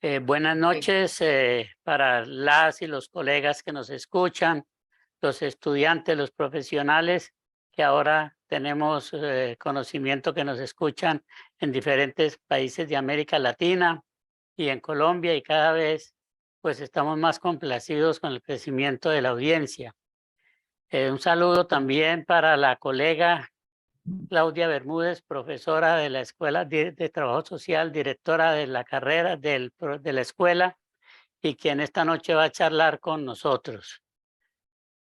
Buenas Bueno, noches para las y los colegas que nos escuchan, los estudiantes, los profesionales que ahora tenemos conocimiento que nos escuchan en diferentes países de América Latina y en Colombia, y cada vez pues estamos más complacidos con el crecimiento de la audiencia. Un saludo también para la colega Claudia Bermúdez, profesora de la Escuela de Trabajo Social, directora de la carrera de la escuela, y quien esta noche va a charlar con nosotros.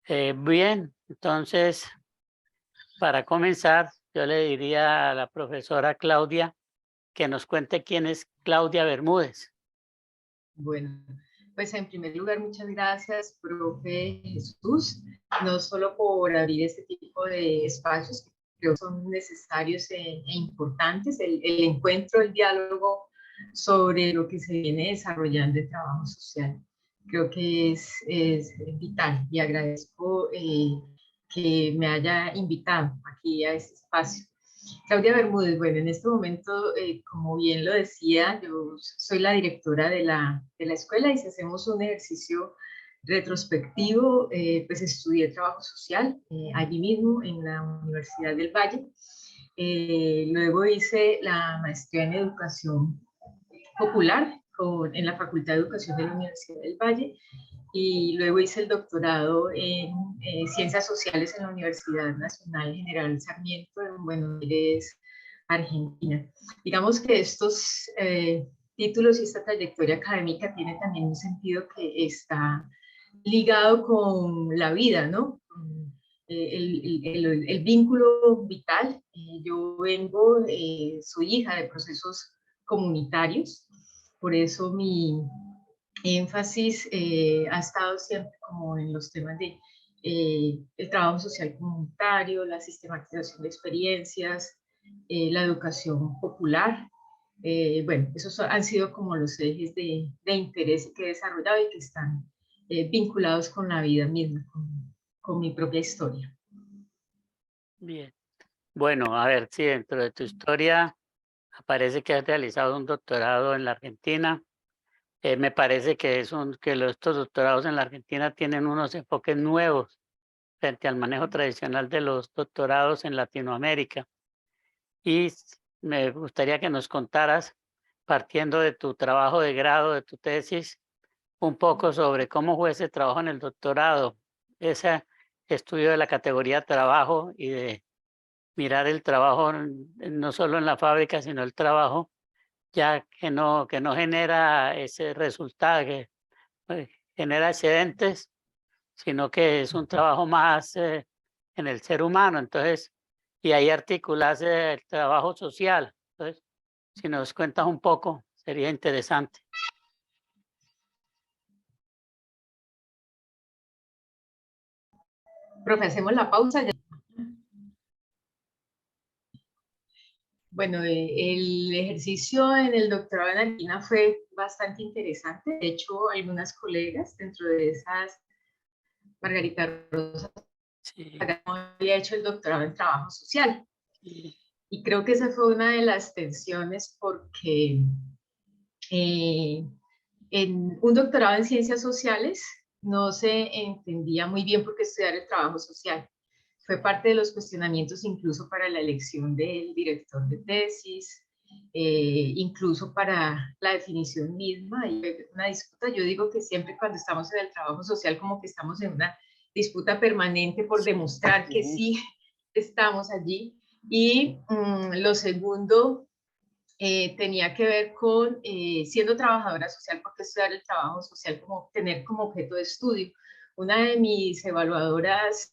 Bien, entonces, para comenzar, yo le diría a la profesora Claudia que nos cuente quién es Claudia Bermúdez. bueno, pues en primer lugar, muchas gracias, profe Jesús, no solo por abrir este tipo de espacios que creo son necesarios e importantes, el encuentro, el diálogo sobre lo que se viene desarrollando en trabajo social. Creo que es vital y agradezco que me haya invitado aquí a este espacio. Claudia Bermúdez, bueno, en este momento, como bien lo decía, yo soy la directora de la escuela y si hacemos un ejercicio retrospectivo, pues estudié trabajo social allí mismo en la Universidad del Valle. Luego hice la maestría en educación popular en la Facultad de Educación de la Universidad del Valle y luego hice el doctorado en Ciencias Sociales en la Universidad Nacional General Sarmiento en Buenos Aires, Argentina. Digamos que estos títulos y esta trayectoria académica tiene también un sentido que está ligado con la vida, ¿no? El vínculo vital. Yo vengo, soy hija de procesos comunitarios, por eso mi énfasis ha estado siempre como en los temas de el trabajo social comunitario, la sistematización de experiencias, la educación popular. Bueno, esos han sido como los ejes de interés que he desarrollado y que están vinculados con la vida misma, con mi propia historia. Bien. Bueno, a ver, si dentro de tu historia aparece que has realizado un doctorado en la Argentina. Me parece que, estos doctorados en la Argentina tienen unos enfoques nuevos frente al manejo tradicional de los doctorados en Latinoamérica. Y me gustaría que nos contaras, partiendo de tu trabajo de grado, de tu tesis, un poco sobre cómo fue ese trabajo en el doctorado, ese estudio de la categoría trabajo y de mirar el trabajo no solo en la fábrica, sino el trabajo ya que no genera ese resultado, que genera excedentes, sino que es un trabajo más en el ser humano. Entonces, y ahí articulas el trabajo social. Entonces, si nos cuentas un poco, sería interesante. Profe, hacemos la pausa. Bueno, el ejercicio en el doctorado en Argentina fue bastante interesante. De hecho, algunas colegas, dentro de esas, Margarita Rosa, Sí, había hecho el doctorado en trabajo social. sí, Y creo que esa fue una de las tensiones porque eh, en un doctorado en ciencias sociales no se entendía muy bien por qué estudiar el trabajo social. Fue parte de los cuestionamientos incluso para la elección del director de tesis, incluso para la definición misma y una disputa. Yo digo que siempre cuando estamos en el trabajo social como que estamos en una disputa permanente por demostrar que sí, sí estamos allí. Y lo segundo tenía que ver con siendo trabajadora social, porque estudiar el trabajo social como tener como objeto de estudio. Una de mis evaluadoras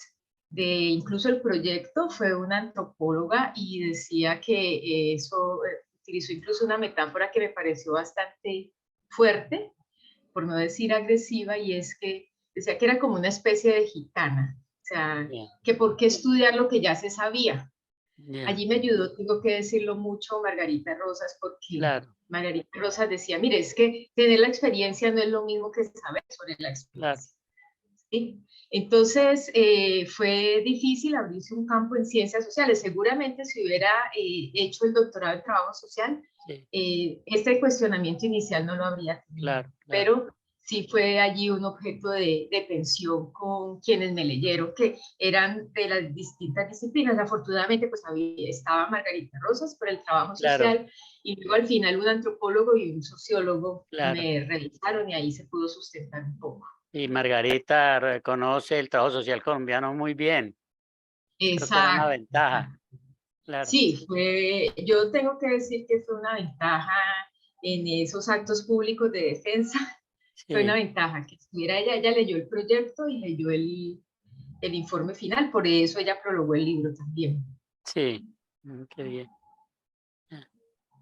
de incluso el proyecto fue una antropóloga y decía que eso utilizó incluso una metáfora que me pareció bastante fuerte, por no decir agresiva, y es que decía que era como una especie de gitana, o sea, bien, que por qué estudiar lo que ya se sabía. bien, Allí me ayudó, tengo que decirlo mucho, Margarita Rosas, porque claro, Margarita Rosas decía, mire, es que tener la experiencia no es lo mismo que saber sobre la claro. experiencia. ¿sí? Entonces, fue difícil abrirse un campo en ciencias sociales. Seguramente si hubiera hecho el doctorado en trabajo social, Sí, este cuestionamiento inicial no lo habría tenido. claro, claro, Pero sí fue allí un objeto de tensión con quienes me leyeron, que eran de las distintas disciplinas. Afortunadamente, pues estaba Margarita Rosas por el trabajo claro, social, y luego al final un antropólogo y un sociólogo claro. me revisaron y ahí se pudo sustentar un poco. Y Margarita reconoce el trabajo social colombiano muy bien. Creo que era una Exacto. ventaja, claro. Sí, yo tengo que decir que fue una ventaja en esos actos públicos de defensa, fue una Sí, ventaja que estuviera ella leyó el proyecto y leyó el informe final, por eso ella prologó el libro también. sí, qué bien.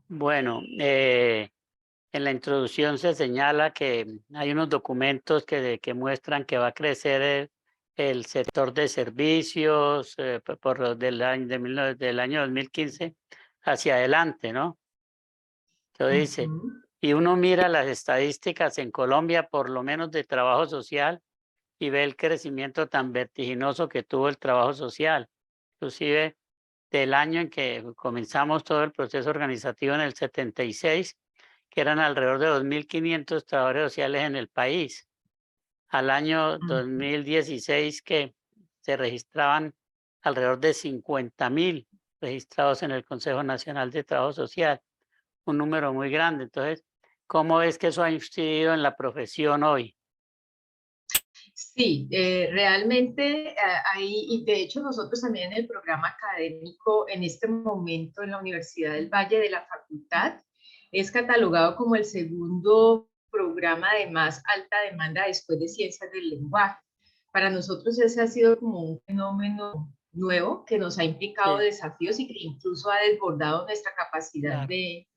Bueno, en la introducción se señala que hay unos documentos que muestran que va a crecer el sector de servicios por los del año 2015 hacia adelante, ¿no? Lo dice. Ujú. Y uno mira las estadísticas en Colombia, por lo menos de trabajo social, y ve el crecimiento tan vertiginoso que tuvo el trabajo social. Inclusive del año en que comenzamos todo el proceso organizativo en el 76, que eran alrededor de 2.500 trabajadores sociales en el país, al año 2016 que se registraban alrededor de 50.000 registrados en el Consejo Nacional de Trabajo Social, un número muy grande. Entonces, ¿cómo es que eso ha incidido en la profesión hoy? Sí, realmente ahí, y de hecho nosotros también en el programa académico, en este momento en la Universidad del Valle de la Facultad, es catalogado como el segundo programa de más alta demanda después de ciencias del lenguaje. Para nosotros ese ha sido como un fenómeno nuevo que nos ha implicado Sí, desafíos y que incluso ha desbordado nuestra capacidad claro, de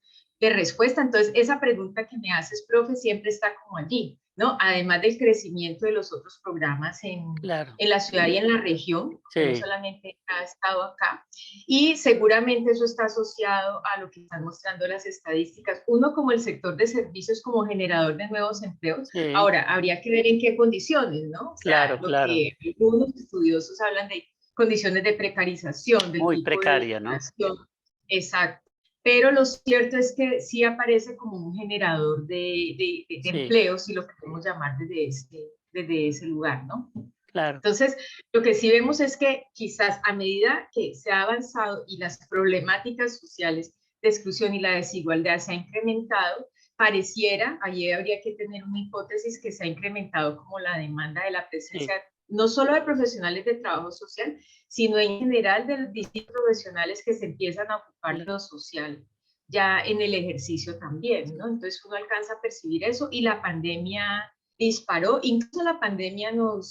respuesta. Entonces, esa pregunta que me haces, profe, siempre está como allí, ¿no? Además del crecimiento de los otros programas claro. en la ciudad y en la región, que no Sí, solamente ha estado acá, y seguramente eso está asociado a lo que están mostrando las estadísticas. Uno, como el sector de servicios como generador de nuevos empleos. sí, Ahora, habría que ver en qué condiciones, ¿no? O sea, claro, lo claro. que algunos estudiosos hablan de condiciones de precarización, del Muy tipo de precaria, ¿no? vinculación. Exacto. Pero lo cierto es que sí aparece como un generador de Sí, empleos, si lo queremos llamar desde ese lugar, ¿no? claro. Entonces, lo que sí vemos es que quizás a medida que se ha avanzado y las problemáticas sociales de exclusión y la desigualdad se ha incrementado, pareciera, allí habría que tener una hipótesis, que se ha incrementado como la demanda de la presencia Sí, no solo de profesionales de trabajo social, sino en general de los distintos profesionales que se empiezan a ocupar de claro, lo social ya en el ejercicio también, ¿no? Entonces uno alcanza a percibir eso, y la pandemia disparó, incluso la pandemia yo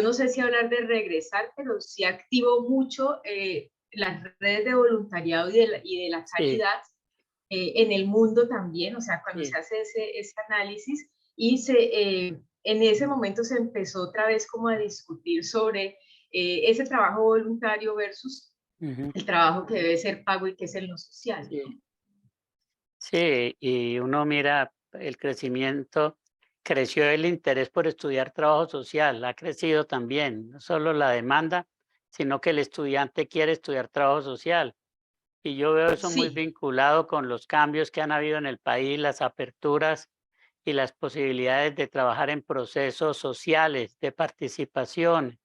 no sé si hablar de regresar, pero sí activó mucho las redes de voluntariado y de la sí, calidad en el mundo también, o sea, cuando se sí. hace ese análisis, y en ese momento se empezó otra vez como a discutir sobre ese trabajo voluntario versus Ujú, el trabajo que debe ser pago y que es en lo social, sí. ¿no? Sí, y uno mira el crecimiento, creció el interés por estudiar trabajo social, ha crecido también, no solo la demanda, sino que el estudiante quiere estudiar trabajo social. Y yo veo eso muy Sí, vinculado con los cambios que han habido en el país, las aperturas y las posibilidades de trabajar en procesos sociales, de participación,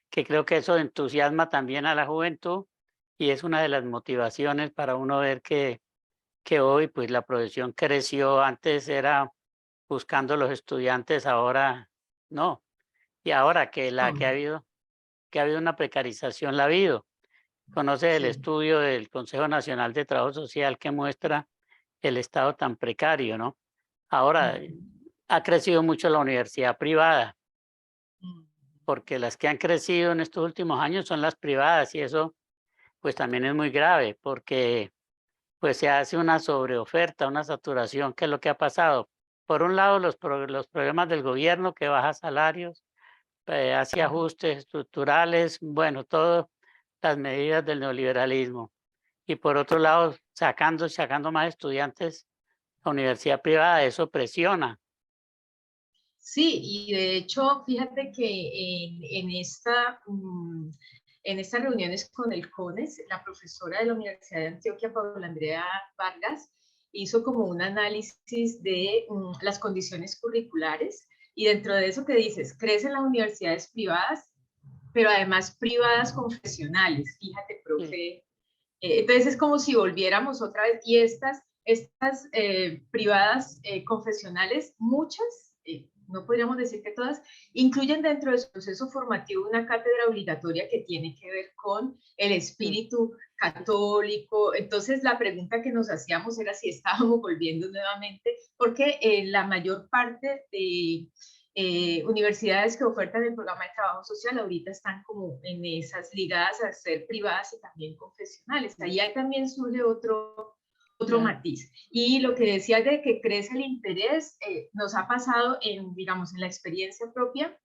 que creo que eso entusiasma también a la juventud y es una de las motivaciones para uno ver que hoy pues la profesión creció, antes era buscando los estudiantes, ahora no. Y ahora que ha habido una precarización, la ha habido. Conoce el sí. estudio del Consejo Nacional de Trabajo Social que muestra el estado tan precario, ¿no? Ahora ha crecido mucho la universidad privada, porque las que han crecido en estos últimos años son las privadas y eso pues también es muy grave porque pues se hace una sobreoferta, una saturación, que es lo que ha pasado. Por un lado, los problemas del gobierno que baja salarios, hace ajustes estructurales, bueno, todas las medidas del neoliberalismo. Y por otro lado, sacando más estudiantes a universidad privada, eso presiona. Sí, y de hecho, fíjate que en estas reuniones con el CONES, la profesora de la Universidad de Antioquia, Paula Andrea Vargas, hizo como un análisis de las condiciones curriculares y dentro de eso que dices, crecen las universidades privadas, pero además privadas confesionales, fíjate, Sí, profe. Entonces es como si volviéramos otra vez y estas privadas confesionales, muchas, no podríamos decir que todas, incluyen dentro de su proceso formativo una cátedra obligatoria que tiene que ver con el sí, espíritu católico. Entonces la pregunta que nos hacíamos era si estábamos volviendo nuevamente, porque la mayor parte de universidades que ofertan el programa de trabajo social ahorita están como en esas ligadas a ser privadas y también confesionales. sí, Ahí también surge otro claro, matiz. Y lo que decía de que crece el interés, nos ha pasado digamos, en la experiencia propia,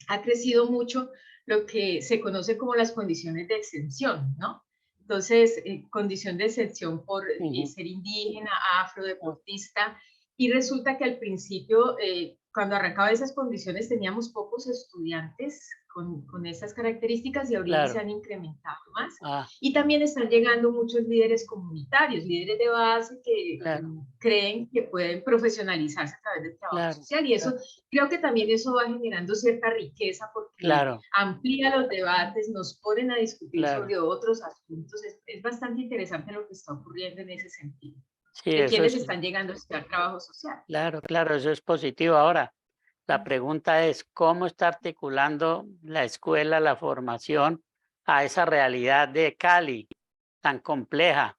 ha crecido mucho lo que se conoce como las condiciones de exención, ¿no? Entonces, condición de exención por ujú, ser indígena, ah, afrodeportista, y resulta que al principio, cuando arrancaba esas condiciones, teníamos pocos estudiantes con esas características y ahorita se claro, han incrementado más. ah, Y también están llegando muchos líderes comunitarios, líderes de base que claro, creen que pueden profesionalizarse a través del trabajo claro, social y eso claro, creo que también eso va generando cierta riqueza porque claro, amplía los debates, nos ponen a discutir claro. sobre otros asuntos. Es bastante interesante lo que está ocurriendo en ese sentido, Sí, de eso quienes es, están llegando a estudiar trabajo social. claro, claro, eso es positivo. Ahora, la pregunta es, ¿cómo está articulando la escuela, la formación a esa realidad de Cali tan compleja?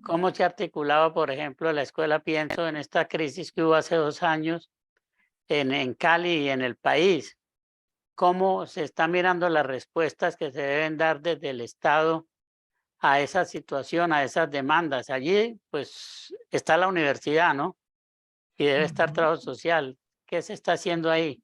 ¿Cómo se ha articulado, por ejemplo, la escuela? Pienso en esta crisis que hubo hace 2 años en Cali y en el país. ¿Cómo se están mirando las respuestas que se deben dar desde el Estado a esa situación, a esas demandas? Allí, pues, está la universidad, ¿no? Y debe estar Ujú. trabajo social. ¿Qué se está haciendo ahí?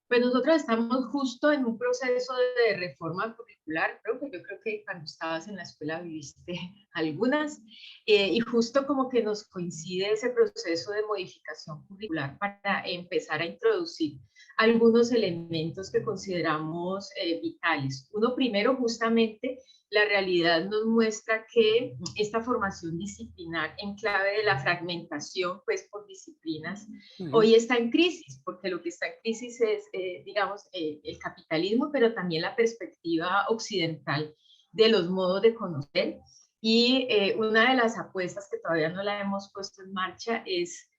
Pues nosotros estamos justo en un proceso de reforma curricular, yo creo que cuando estabas en la escuela viviste algunas, y justo como que nos coincide ese proceso de modificación curricular para empezar a introducir algunos elementos que consideramos vitales. Uno primero, justamente, la realidad nos muestra que esta formación disciplinar en clave de la fragmentación, pues por disciplinas, Ujú, hoy está en crisis, porque lo que está en crisis es, digamos, el capitalismo, pero también la perspectiva occidental de los modos de conocer. Y una de las apuestas que todavía no la hemos puesto en marcha es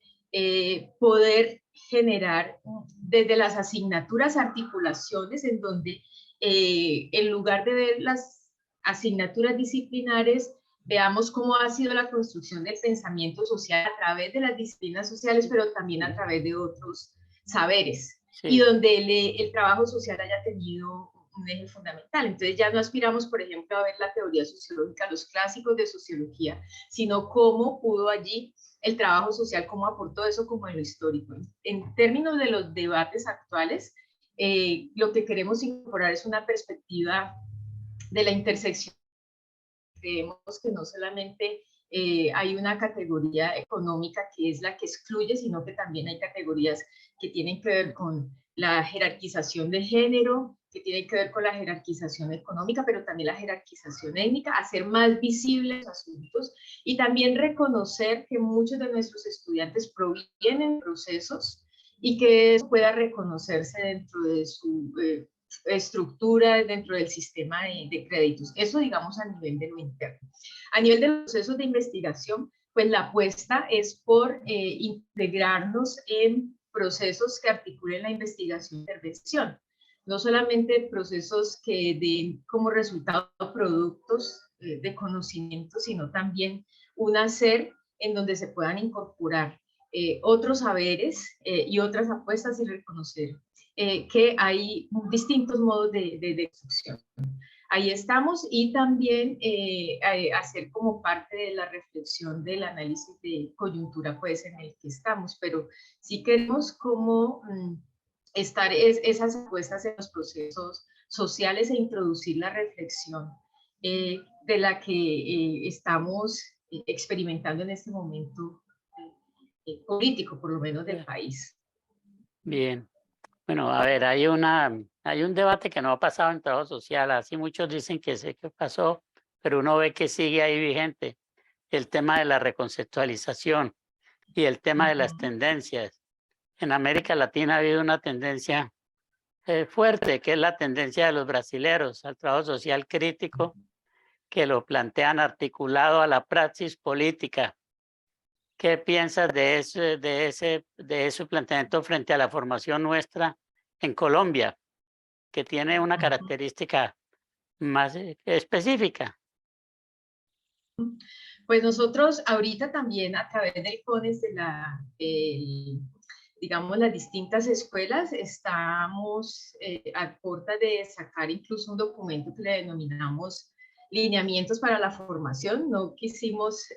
poder generar desde las asignaturas articulaciones en donde en lugar de ver las asignaturas disciplinares, veamos cómo ha sido la construcción del pensamiento social a través de las disciplinas sociales, pero también a ujú, través de otros saberes, y sí, donde el trabajo social haya tenido un eje fundamental. Entonces ya no aspiramos, por ejemplo, a ver la teoría sociológica, los clásicos de sociología, sino cómo pudo allí el trabajo social, cómo aportó eso como en lo histórico. En términos de los debates actuales, lo que queremos incorporar es una perspectiva de la intersección. Creemos que no solamente hay una categoría económica que es la que excluye, sino que también hay categorías que tienen que ver con la jerarquización de género, que tienen que ver con la jerarquización económica, pero también la jerarquización étnica, hacer más visibles los asuntos y también reconocer que muchos de nuestros estudiantes provienen de procesos y que eso pueda reconocerse dentro de su estructura dentro del sistema de créditos. Eso, digamos, a nivel de lo interno. A nivel de los procesos de investigación, pues la apuesta es por integrarnos en procesos que articulen la investigación e intervención. No solamente procesos que den como resultado productos de conocimiento, sino también un hacer en donde se puedan incorporar otros saberes y otras apuestas y reconocer que hay distintos modos de destrucción. Ahí estamos y también hacer como parte de la reflexión del análisis de coyuntura pues en el que estamos, pero sí queremos como estar esas apuestas en los procesos sociales e introducir la reflexión de la que estamos experimentando en este momento político, por lo menos del ya, país. Bien. Bueno, a ver, hay un debate que no ha pasado en trabajo social, así muchos dicen que sé que pasó, pero uno ve que sigue ahí vigente el tema de la reconceptualización y el tema de las Ujú, tendencias. En América Latina ha habido una tendencia fuerte, que es la tendencia de los brasileros al trabajo social crítico, que lo plantean articulado a la praxis política. ¿Qué piensas de ese planteamiento frente a la formación nuestra en Colombia, que tiene una ujú. característica más específica? Pues nosotros ahorita también a través del CONES digamos, las distintas escuelas, estamos a puerta de sacar incluso un documento que le denominamos lineamientos para la formación. No quisimos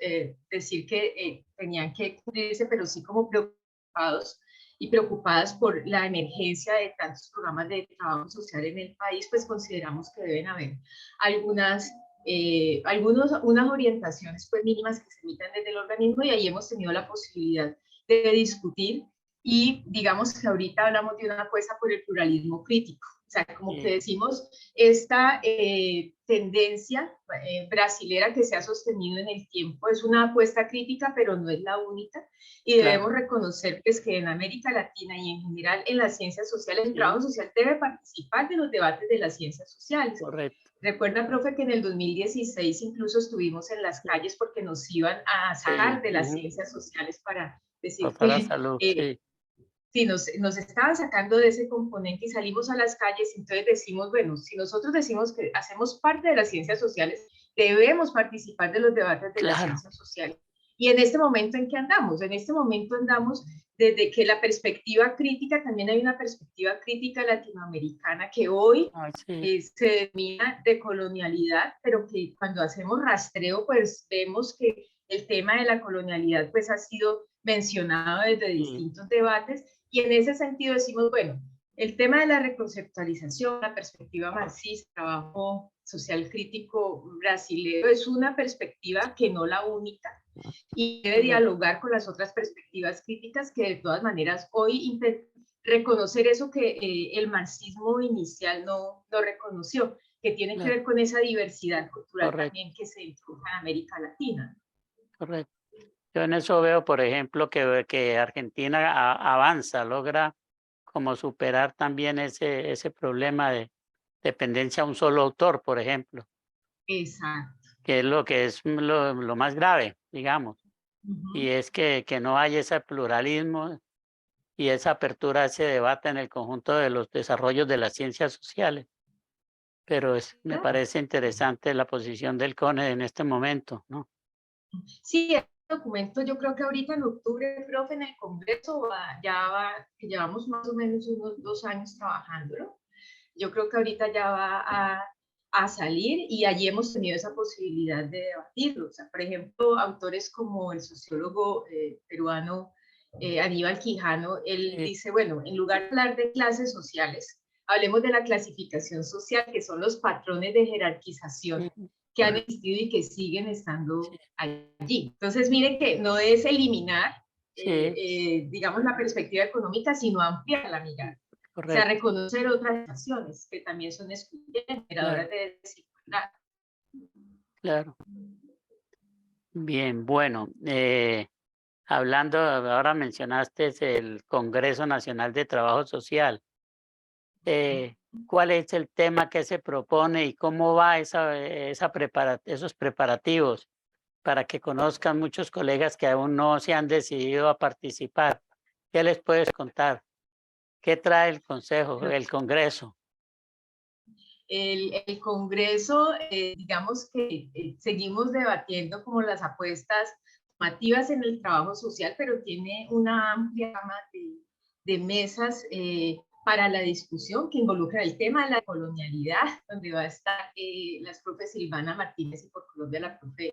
decir que tenían que cumplirse, pero sí como preocupados y preocupadas por la emergencia de tantos programas de trabajo social en el país, pues consideramos que deben haber algunas unas orientaciones pues mínimas que se emitan desde el organismo, y ahí hemos tenido la posibilidad de discutir, y digamos que ahorita hablamos de una apuesta por el pluralismo crítico. O sea, como que Y decimos, esta tendencia brasilera que se ha sostenido en el tiempo es una apuesta crítica, pero no es la única, y claro, debemos reconocer pues, que en América Latina y en general en las ciencias sociales, el trabajo sí, social debe participar de los debates de las ciencias sociales. correcto. Recuerda, profe, que en el 2016 incluso estuvimos en las Sí, calles porque nos iban a sí, sacar de las ujú, ciencias sociales para decir para la que salud, eh, sí, si nos estaban sacando de ese componente, y salimos a las calles. Entonces decimos, bueno, si nosotros decimos que hacemos parte de las ciencias sociales, debemos participar de los debates de las claro, ciencias sociales. Y en este momento, ¿en qué andamos? En este momento andamos desde que la perspectiva crítica, también hay una perspectiva crítica latinoamericana que hoy ay, sí, se denomina de colonialidad, pero que cuando hacemos rastreo, pues vemos que el tema de la colonialidad pues ha sido mencionado desde sí, distintos debates, y en ese sentido decimos, bueno, el tema de la reconceptualización, la perspectiva marxista, trabajo social crítico brasileño, es una perspectiva que no la única, y debe correcto, dialogar con las otras perspectivas críticas que de todas maneras hoy reconocer eso que el marxismo inicial no reconoció, que tiene que claro, ver con esa diversidad cultural correcto, también que se introduce en América Latina. correcto. Yo en eso veo, por ejemplo, que Argentina avanza, logra como superar también ese problema de dependencia a un solo autor, por ejemplo, Exacto. que es lo que es lo más grave, digamos, Uh -huh. y es que no hay ese pluralismo y esa apertura a ese debate en el conjunto de los desarrollos de las ciencias sociales. Pero me parece interesante la posición del CONE en este momento, ¿no? Sí, el documento yo creo que ahorita en octubre, profe, en el Congreso que llevamos más o menos unos 2 años trabajándolo. Yo creo que ahorita ya va a salir, y allí hemos tenido esa posibilidad de debatirlo. O sea, por ejemplo, autores como el sociólogo peruano Aníbal Quijano, él Sí, dice, bueno, en lugar de hablar de clases sociales, hablemos de la clasificación social, que son los patrones de jerarquización ujú, que han existido y que siguen sí, estando allí. Entonces, miren que no es eliminar, sí, digamos, la perspectiva económica, sino ampliar la mirada. O sea, correcto, reconocer otras acciones que también son excluyentes, claro, generadoras de desigualdad. claro. Bien, bueno, hablando, ahora mencionaste el Congreso Nacional de Trabajo Social. ¿Cuál es el tema que se propone y cómo va esos preparativos para que conozcan muchos colegas que aún no se han decidido a participar? ¿Qué les puedes contar? ¿Qué trae el Consejo, Pero el Congreso? el Congreso, digamos que seguimos debatiendo como las apuestas formativas en el trabajo social, pero tiene una amplia gama de mesas para la discusión que involucra el tema de la colonialidad, donde va a estar las profes Silvana Martínez, y por Colombia la profe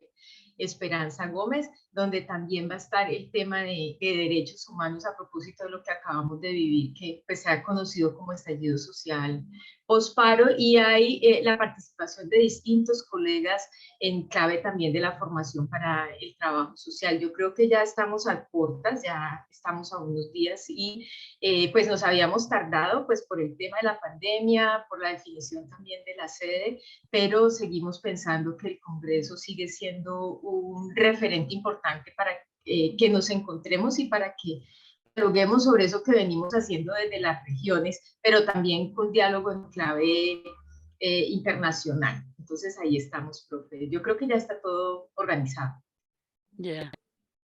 Esperanza Gómez, donde también va a estar el tema de derechos humanos, a propósito de lo que acabamos de vivir, que pues se ha conocido como estallido social posparo, y hay la participación de distintos colegas en clave también de la formación para el trabajo social. Yo creo que ya estamos a puertas, ya estamos a unos días y pues nos habíamos tardado pues por el tema de la pandemia, por la definición también de la sede, pero seguimos pensando que el Congreso sigue siendo un referente importante para que nos encontremos y para que dialoguemos sobre eso que venimos haciendo desde las regiones, pero también con diálogo en clave internacional. Entonces ahí estamos, profe. Yo creo que ya está todo organizado. Ya.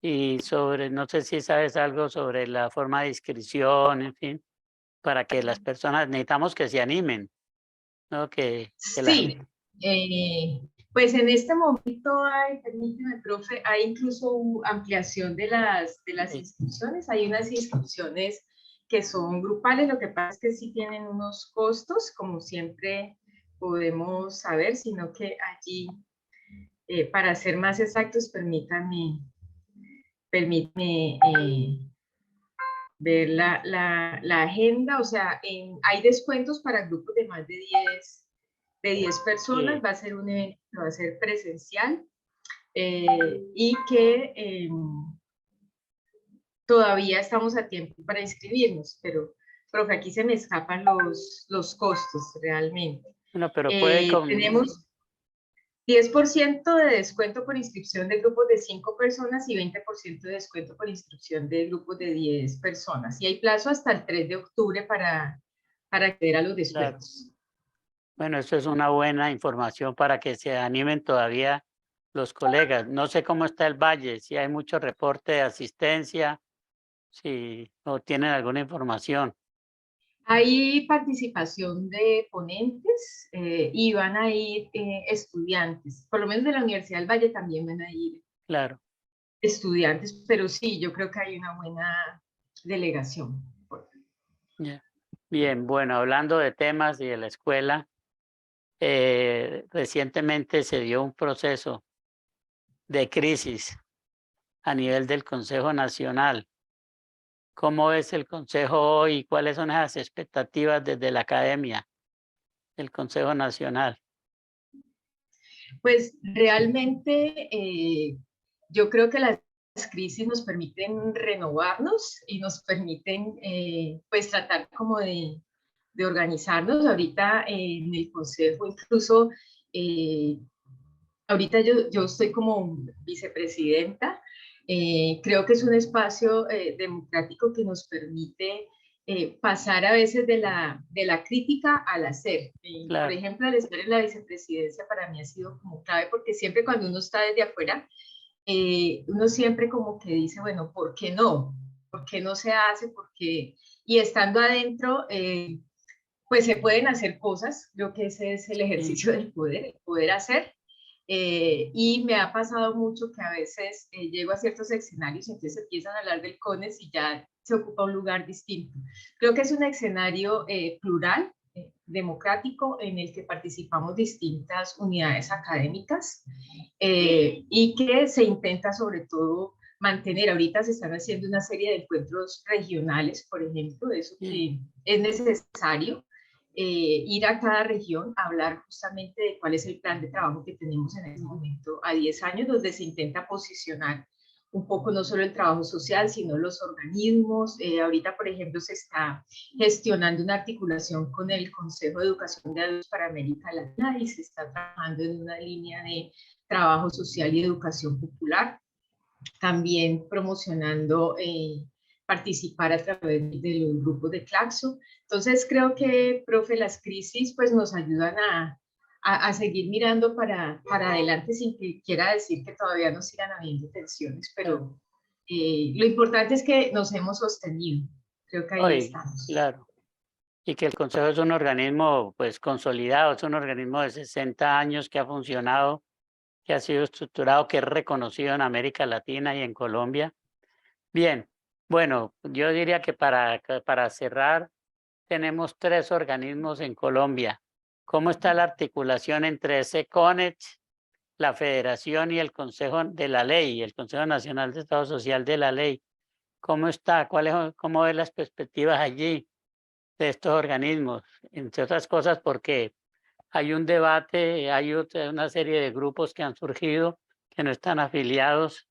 Y sobre, no sé si sabes algo sobre la forma de inscripción, en fin, para que las personas, necesitamos que se animen, ¿no? Que la Sí, gente, pues en este momento hay, permíteme, profe, hay incluso ampliación de las sí, inscripciones. Hay unas inscripciones que son grupales, lo que pasa es que sí tienen unos costos, como siempre podemos saber, sino que allí, para ser más exactos, permítame ver la agenda, o sea, hay descuentos para grupos de más de 10 personas, sí, va a ser un evento que va a ser presencial, y que todavía estamos a tiempo para inscribirnos, pero profe, aquí se me escapan los costos realmente. bueno, pero puede Tenemos 10% de descuento por inscripción de grupos de 5 personas y 20% de descuento por inscripción de grupos de 10 personas. Y hay plazo hasta el 3 de octubre para acceder a los claro. descuentos. Bueno, eso es una buena información para que se animen todavía los colegas. No sé cómo está el Valle, si hay mucho reporte de asistencia, si o tienen alguna información. Hay participación de ponentes y van a ir estudiantes, por lo menos de la Universidad del Valle también van a ir Claro, estudiantes, pero sí, yo creo que hay una buena delegación. ya. Bien, bueno, hablando de temas y de la escuela, recientemente se dio un proceso de crisis a nivel del Consejo Nacional. ¿Cómo es el Consejo hoy? ¿Cuáles son las expectativas desde la academia del Consejo Nacional? Pues realmente yo creo que las crisis nos permiten renovarnos y nos permiten pues tratar como de organizarnos. Ahorita en el Consejo incluso, eh, ahorita yo estoy como vicepresidenta. Creo que es un espacio democrático que nos permite pasar a veces de la crítica al hacer. Por Claro, ejemplo, el estar en la vicepresidencia para mí ha sido como clave, porque siempre cuando uno está desde afuera, uno siempre como que dice, bueno, ¿por qué no? ¿Por qué no se hace? ¿Por qué? Y estando adentro, pues se pueden hacer cosas. Creo que ese es el sí, ejercicio del poder, el poder hacer. Y me ha pasado mucho que a veces llego a ciertos escenarios y entonces empiezan a hablar del CONES y ya se ocupa un lugar distinto. Creo que es un escenario plural, democrático, en el que participamos distintas unidades académicas y que se intenta sobre todo mantener. Ahorita se están haciendo una serie de encuentros regionales, por ejemplo, de eso sí, que es necesario, ir a cada región a hablar justamente de cuál es el plan de trabajo que tenemos en este momento a 10 años, donde se intenta posicionar un poco no solo el trabajo social, sino los organismos. Ahorita, por ejemplo, se está gestionando una articulación con el Consejo de Educación de Adultos para América Latina y se está trabajando en una línea de trabajo social y educación popular, también promocionando participar a través de los grupos de Claxo. Entonces creo que, profe, las crisis pues nos ayudan a seguir mirando para adelante sin que quiera decir que todavía no sigan habiendo tensiones, claro. pero lo importante es que nos hemos sostenido. Creo que ahí Hoy, estamos. claro. Y que el Consejo es un organismo pues consolidado, es un organismo de 60 años que ha funcionado, que ha sido estructurado, que es reconocido en América Latina y en Colombia. Bien, bueno, yo diría que para cerrar, tenemos 3 organismos en Colombia. ¿Cómo está la articulación entre ese CONECH, la Federación y el Consejo de la Ley, el Consejo Nacional de Estado Social de la Ley? ¿Cómo está? ¿Cómo ven las perspectivas allí? de estos organismos, entre otras cosas porque hay un debate, hay una serie de grupos que han surgido que no están afiliados,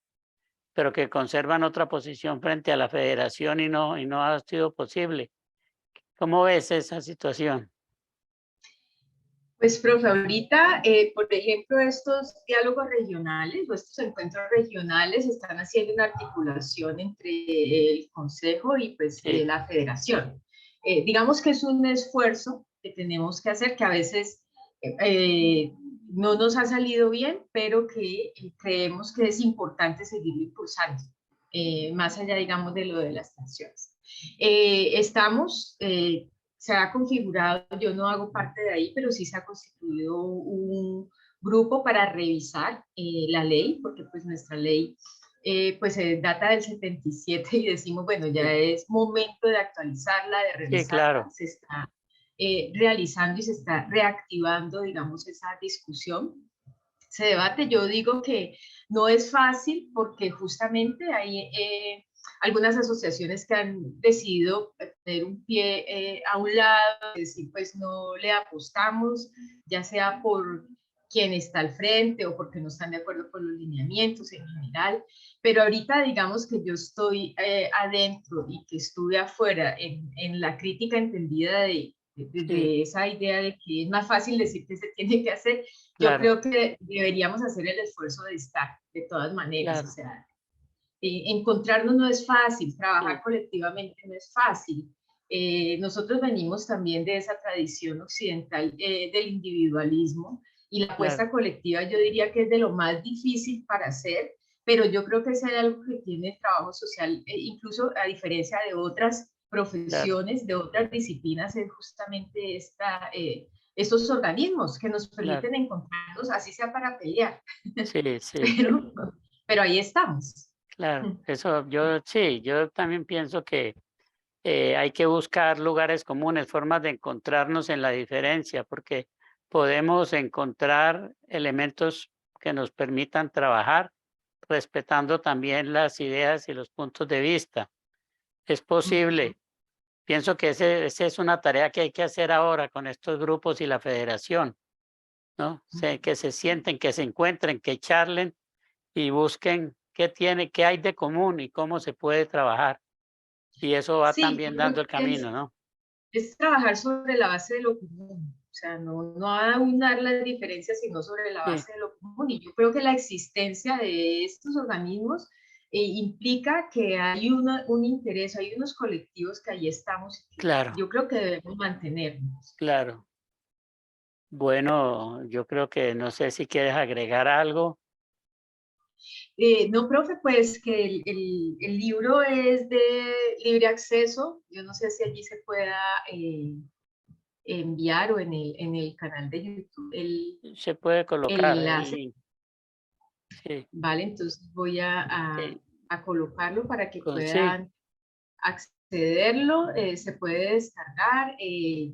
pero que conservan otra posición frente a la federación y no ha sido posible. ¿Cómo ves esa situación? Pues, profe, ahorita, por ejemplo, estos diálogos regionales o estos encuentros regionales están haciendo una articulación entre el Consejo y pues Sí, la Federación. Digamos que es un esfuerzo que tenemos que hacer, que a veces eh, no nos ha salido bien, pero que creemos que es importante seguirlo impulsando, más allá, digamos, de lo de las sanciones. Estamos se ha configurado, yo no hago parte de ahí, pero sí se ha constituido un grupo para revisar la ley, porque pues nuestra ley pues data del 77 y decimos, bueno, ya sí, es momento de actualizarla, de sí, revisarla, claro, se está realizando y se está reactivando, digamos, esa discusión, ese debate. Yo digo que no es fácil porque justamente hay algunas asociaciones que han decidido tener un pie a un lado, decir, pues no le apostamos, ya sea por quien está al frente o porque no están de acuerdo con los lineamientos en general, pero ahorita digamos que yo estoy adentro y que estuve afuera en la crítica entendida sí, de esa idea de que es más fácil decir que se tiene que hacer. Yo claro, creo que deberíamos hacer el esfuerzo de estar, de todas maneras, o claro, sea, encontrarnos no es fácil, trabajar sí, colectivamente no es fácil. Nosotros venimos también de esa tradición occidental del individualismo y la claro, apuesta colectiva yo diría que es de lo más difícil para hacer, pero yo creo que es algo que tiene el trabajo social, incluso a diferencia de otras claro, profesiones, de otras disciplinas, es justamente estos organismos que nos claro, permiten encontrarnos, así sea para pelear, sí, sí, pero, pero ahí estamos. claro. Eso yo sí, yo también pienso que hay que buscar lugares comunes, formas de encontrarnos en la diferencia, porque podemos encontrar elementos que nos permitan trabajar, respetando también las ideas y los puntos de vista. Es Ujú. posible. Pienso que esa es una tarea que hay que hacer ahora con estos grupos y la federación, ¿no? Que se sienten, que se encuentren, que charlen y busquen qué hay de común y cómo se puede trabajar. Y eso va Sí, también yo dando creo el que camino, ¿no? es trabajar sobre la base de lo común, o sea, no aunar las diferencias, sino sobre la Sí, base de lo común. Y yo creo que la existencia de estos organismos implica que hay un interés, hay unos colectivos que ahí estamos y que claro, yo creo que debemos mantenernos. claro. Bueno, yo creo que no sé si quieres agregar algo. No, profe, pues que el libro es de libre acceso. Yo no sé si allí se pueda enviar o en el canal de YouTube Se puede el colocar el enlace. link. Sí, Vale, entonces voy sí, a colocarlo para que sí, puedan accederlo. Se puede descargar.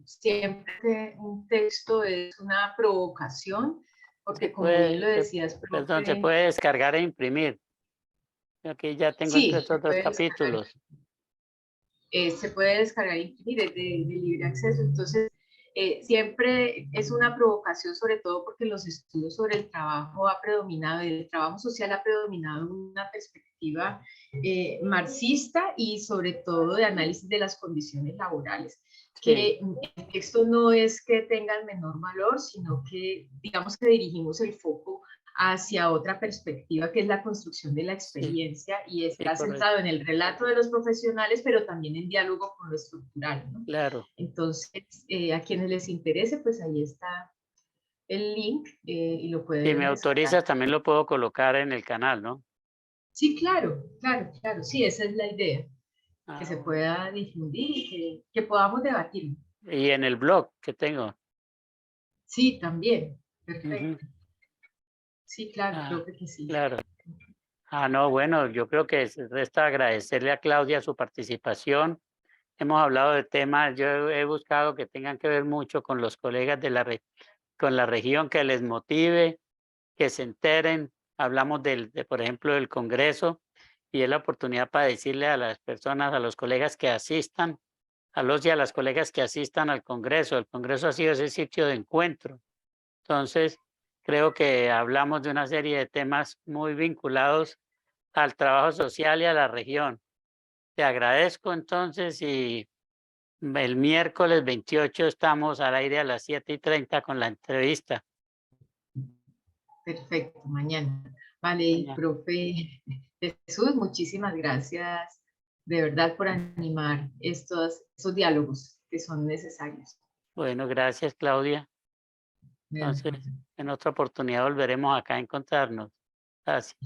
Siempre que un texto es una provocación, porque como bien lo decías, perdón, se profe, puede descargar e imprimir. Aquí ya tengo sí, estos otros capítulos. se puede descargar y imprimir, es de libre acceso. Entonces, siempre es una provocación, sobre todo porque los estudios sobre el trabajo ha predominado, el trabajo social ha predominado en una perspectiva marxista y sobre todo de análisis de las condiciones laborales, Sí, que el texto no es que tenga el menor valor, sino que digamos que dirigimos el foco hacia otra perspectiva que es la construcción de la sí, experiencia y sí, está correcto. centrado en el relato de los profesionales, pero también en diálogo con lo estructural, ¿no? Claro. Entonces, a quienes les interese, pues ahí está el link y lo Si me pueden autorizas, descargar. también lo puedo colocar en el canal, ¿no? Sí, claro, claro, claro, sí, esa es la idea, que Ah, se bueno. pueda difundir y que podamos debatir. Y en el blog que tengo. Sí, también, Ujú. perfecto. Sí, claro, creo Ah, que sí. claro. Ah, no, bueno, yo creo que resta agradecerle a Claudia su participación. Hemos hablado de temas, yo he buscado que tengan que ver mucho con los colegas de con la región, que les motive, que se enteren. Hablamos por ejemplo, del Congreso y es la oportunidad para decirle a las personas, a los colegas que asistan a los y a las colegas que asistan al Congreso. El Congreso ha sido ese sitio de encuentro. Entonces, creo que hablamos de una serie de temas muy vinculados al trabajo social y a la región. Te agradezco entonces y el miércoles 28 estamos al aire a las 7:30 con la entrevista. Perfecto, mañana. Vale, Mañana. profe Jesús, muchísimas gracias de verdad por animar estos diálogos que son necesarios. Bueno, gracias, Claudia. Bueno, Entonces, en otra oportunidad volveremos acá a encontrarnos. Gracias.